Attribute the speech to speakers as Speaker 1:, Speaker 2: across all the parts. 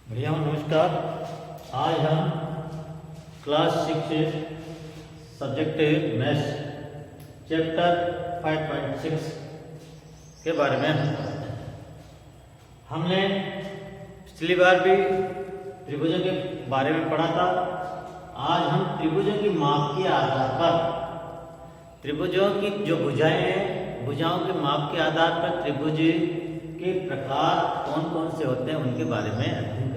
Speaker 1: भैया नमस्कार। आज हम क्लास 6 सब्जेक्ट मैथ्स चैप्टर 5.6 के बारे में हमने पिछली बार भी त्रिभुजों के बारे में पढ़ा था। आज हम त्रिभुजों की माप के आधार पर त्रिभुजों की जो भुजाएं हैं, भुजाओं के माप के आधार पर त्रिभुज के प्रकार कौन कौन से होते हैं उनके बारे में अध्ययन करेंगे।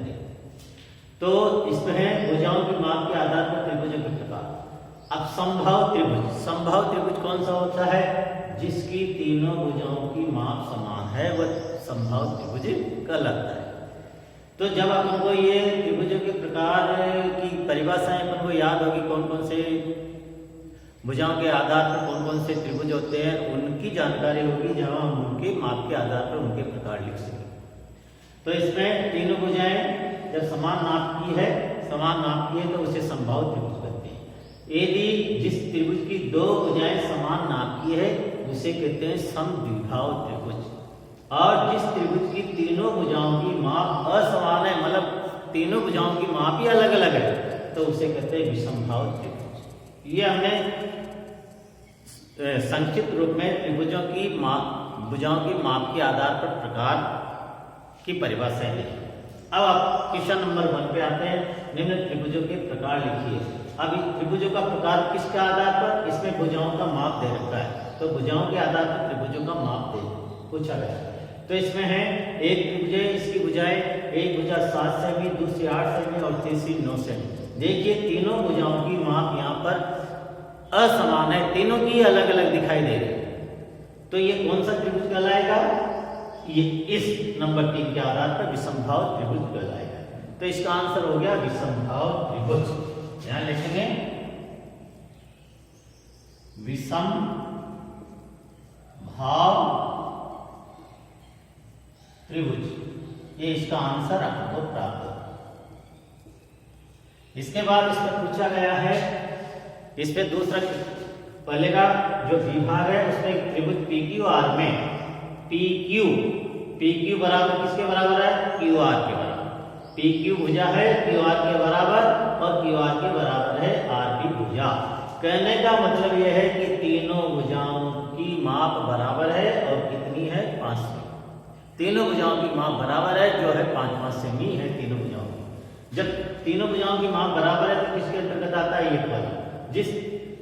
Speaker 1: तो इसमें है भुजाओं के माप के आधार पर त्रिभुजों के प्रकार। अब समबाहु त्रिभुज, समबाहु त्रिभुज कौन सा होता है? जिसकी तीनों भुजाओं की माप समान है, वह समबाहु त्रिभुज कहलाता है। तो जब अपन को ये त्रिभुजों के प्रकार की परिभाषाएं अपन को याद होगी, कौन कौन से भुजाओं के आधार पर कौन कौन से त्रिभुज होते हैं उनकी जानकारी होगी, जब हम उनके माप के आधार पर उनके प्रकार लिख सकेंगे। तो इसमें तीनों भुजाएं जब समान नाप की है तो उसे समबाहु त्रिभुज कहते हैं। यदि जिस त्रिभुज की दो भुजाएं समान नाप की है उसे कहते हैं समद्विबाहु त्रिभुज। और जिस त्रिभुज की तीनों भुजाओं की माप असमान है, मतलब तीनों भुजाओं की माप ही अलग अलग है, तो उसे कहते हैं विषमबाहु त्रिभुज। ये हमने संक्षिप्त रूप में त्रिभुजों की भुजाओं की माप के आधार पर प्रकार की परिभाषाएं दी। अब आप क्वेश्चन नंबर 1 पे आते हैं। निम्न त्रिभुजों के प्रकार लिखिए। अब त्रिभुजों का प्रकार किसके आधार पर? इसमें भुजाओं का माप दे रखा है, तो भुजाओं के आधार पर त्रिभुजों का माप दे पूछा गया। तो इसमें है एक त्रिभुज है, इसकी भुजाएं, एक भुजा 7 सेमी, दूसरी 8 सेमी और तीसरी 9 सेमी। देखिए तीनों भुजाओं की माप यहाँ पर असमान है, तीनों की अलग अलग दिखाई दे रही है। तो ये कौन सा त्रिभुज कहलाएगा? ये इस नंबर 3 के आधार पर विषमबाहु त्रिभुज कहलाएगा। तो इसका आंसर हो गया विषमबाहु त्रिभुज। ध्यान लिखेंगे विषमबाहु त्रिभुज, ये इसका आंसर आपको प्राप्त होगा। इसके बाद इसमें पूछा गया है, इस पे दूसरा पहले का जो विभाग है उसमें एक त्रिभुज PQR में PQ बराबर किसके बराबर है? QR के बराबर। PQ भुजा है QR के बराबर और QR के बराबर है RP भुजा। कहने का मतलब यह है कि तीनों भुजाओं की माप बराबर है और कितनी है? 5 सेमी। तीनों भुजाओं की माप बराबर है, जो है 5-5 सेमी है तीनों भुजाओं की। जब तीनों भुजाओं की माप बराबर है तो किसके अंतर्गत आता है? ये पद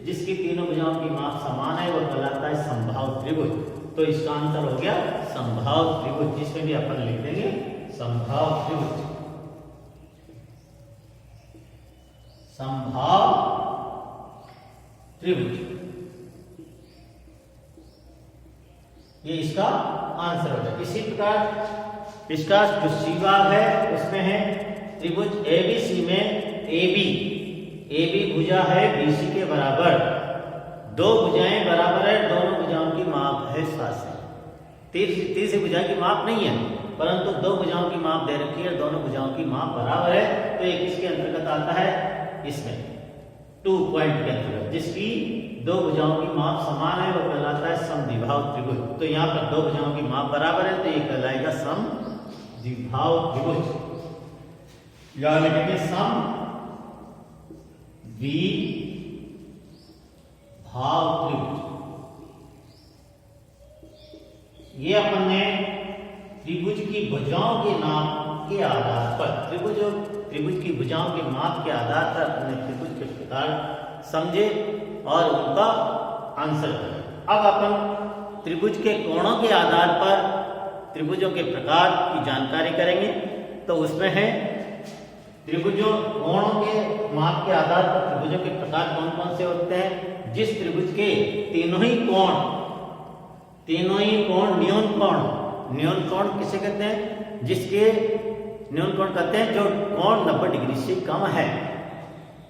Speaker 1: जिसकी तीनों भुजाओं की माप समान है वह कहलाता है समबाहु त्रिभुज। तो इसका आंसर हो गया समबाहु त्रिभुज, जिसमें भी अपन लिख देंगे समबाहु त्रिभुज। समबाहु त्रिभुज, ये इसका आंसर हो जाएगा। इसी प्रकार इसका जो सी भाग है उसमें है त्रिभुज ABC में AB भुजा है BC के बराबर, दो भुजाएं बराबर है, दोनों भुजाओं की माप है 7 सेमी। तीसरी भुजा की माप नहीं है, परंतु दो भुजाओं की माप दे रखी है, दोनों भुजाओं की माप बराबर है। तो ये किसके अंतर्गत आता है? इसमें 2 पॉइंट के अंतर्गत। जिसकी दो भुजाओं की माप समान है वो कहलाता है समद्विबाहु त्रिभुज। तो यहाँ पर दो भुजाओं की माप बराबर है, तो ये कहलाएगा समद्विबाहु त्रिभुज। या लिखेंगे समद्विबाहु त्रिभुज। ये अपन ने त्रिभुज की भुजाओं के नाप के आधार पर त्रिभुज की भुजाओं के माप के आधार पर अपने त्रिभुज के प्रकार समझे और उनका आंसर करें। अब अपन त्रिभुज के कोणों के आधार पर त्रिभुजों के प्रकार की जानकारी करेंगे। तो उसमें है त्रिभुजों कोणों के माप के आधार पर त्रिभुजों के प्रकार कौन कौन से होते हैं? जिस त्रिभुज के तीनों ही कोण न्यून कोण किसे कहते हैं? जिसके न्यून कोण कहते हैं जो कोण 90 डिग्री से कम है,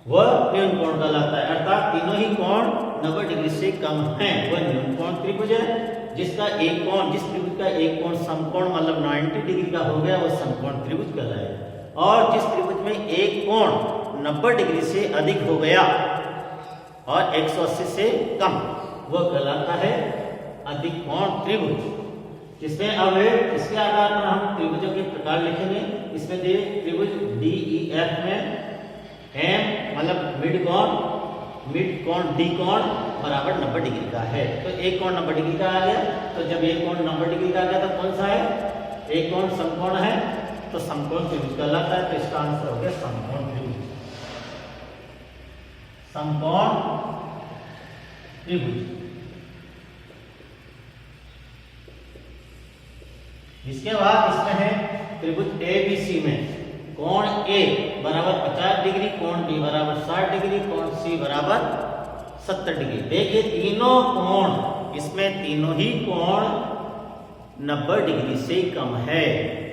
Speaker 1: वह न्यून कोण कहलाता है। अर्थात तीनों ही कोण 90 डिग्री से कम है, वह न्यून कोण त्रिभुज है। जिस त्रिभुज का एक कोण समकोण मतलब 90 डिग्री का हो गया, वह समकोण त्रिभुज कहलाएगा। और जिस त्रिभुज में एक कोण 90 डिग्री से अधिक हो गया और 180 से कम, वह कहलाता है अधिक कोण त्रिभुज। जिसमें अब इसके आधार पर हम त्रिभुजों के प्रकार लिखेंगे। इसमें दे त्रिभुज DEF में M मतलब मिड कोण D कोण बराबर 90 डिग्री का है। तो एक कोण 90 डिग्री का आ गया। तो जब एक कोण 90 डिग्री का आ गया तो कौन सा है? एक कोण समकोण है, तो समकोण त्रिभुज कहलाता है। तो इसका आंसर हो गया समकोण त्रिभुज। समकोण त्रिभुज। इसके बाद इसमें है त्रिभुज ABC में कोण A बराबर 50 डिग्री, कोण B बराबर 60 डिग्री, कोण C बराबर 70 डिग्री। देखिए तीनों कोण, इसमें तीनों ही कोण 90 डिग्री से कम है,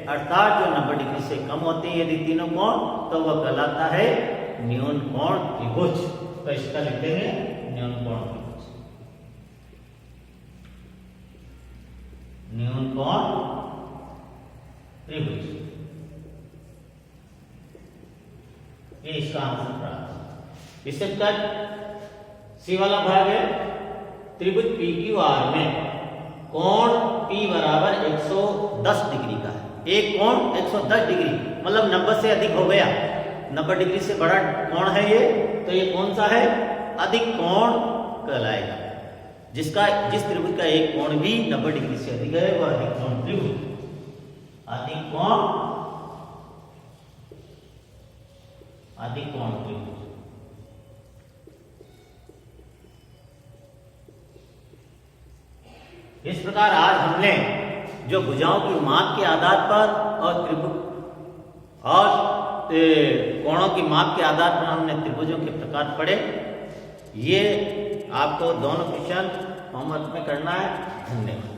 Speaker 1: अर्थात जो 90 डिग्री से कम होते हैं यदि तीनों कोण, तो वह कहलाता है न्यून कोण त्रिभुज। तो इसका लिखेंगे न्यून कोण त्रिभुज। न्यून कोण त्रिभुज, ये इसका आंसर प्राप्त। इसके बाद सी वाला भाग है त्रिभुज PQR में कोण P बराबर 110 डिग्री का है। एक कोण 110 डिग्री मतलब 90 से अधिक हो गया, 90 डिग्री से बड़ा कोण है ये, तो ये कौन सा है? अधिक कोण कहलाएगा। जिस त्रिभुज का एक कोण भी 90 डिग्री से अधिक है वह अधिक कोण त्रिभुज। अधिक कोण त्रिभुज। इस प्रकार आज हमने जो भुजाओं की माप के आधार पर और कोणों की माप के आधार पर हमने त्रिभुजों के प्रकार पढ़े। ये आपको दोनों क्वेश्चन होमवर्क में करना है। धन्यवाद।